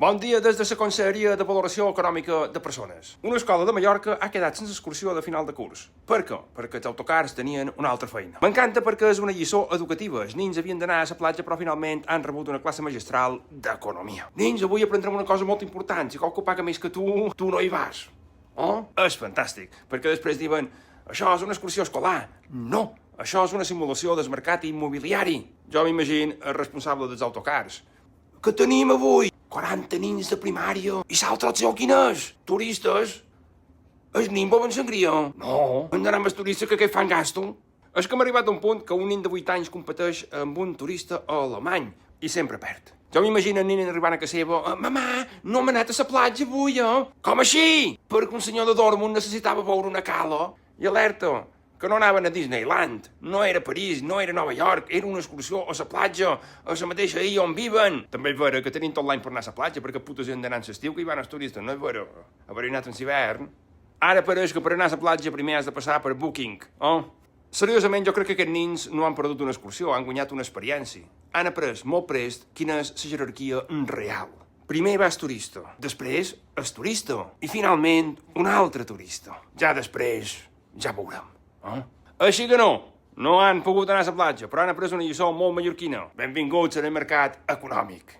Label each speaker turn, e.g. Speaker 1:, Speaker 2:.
Speaker 1: Bon dia des de la Conselleria de Valoració Econòmica de Persones. Una escola de Mallorca ha quedat sense excursió de final de curs. Per què? Perquè els autocars tenien una altra feina. M'encanta perquè és una lliçó educativa. Els nens havien d'anar a la platja però finalment han rebut una classe magistral d'economia. Nens, avui aprendrem una cosa molt important. Si qualcú paga més que tu no hi vas. Oh? És fantàstic, perquè després diuen això és una excursió escolar. No, això és una simulació del mercat immobiliari. Jo m'imagino el responsable dels autocars. Què tenim avui? 40 nins de primària. I l'altre opció quin és? Turistes? Els nins beuen sangria? No. Han d'anar amb els turistes que fan gasto? És que hem arribat a un punt que un nen de 8 anys competeix amb un turista alemany i sempre perd. Jo m'imagino el nen arribant a casa seva. Mamà, no hem anat a la platja avui, Com així? Perquè un senyor de Dortmund necessitava veure una cala. I alerta, que no anaven a Disneyland, no era París, no era Nova York, era una excursió a la platja, a la mateixa illa on viven. També és vera que tenim tot l'any per anar a la platja, perquè putes han d'anar en l'estiu que hi van els turistes, no és vera? Haver anat en l'hivern. Ara pareix que per anar a la platja primer has de passar per Booking, Seriosament, jo crec que aquests nens no han perdut una excursió, han guanyat una experiència. Han après molt prest quina és la jerarquia real. Primer va el turista, després el turista, i finalment un altre turista. Ja després, ja veurem. Així que no han pogut anar a la platja, però han après una lliçó molt mallorquina. Benvinguts al mercat econòmic.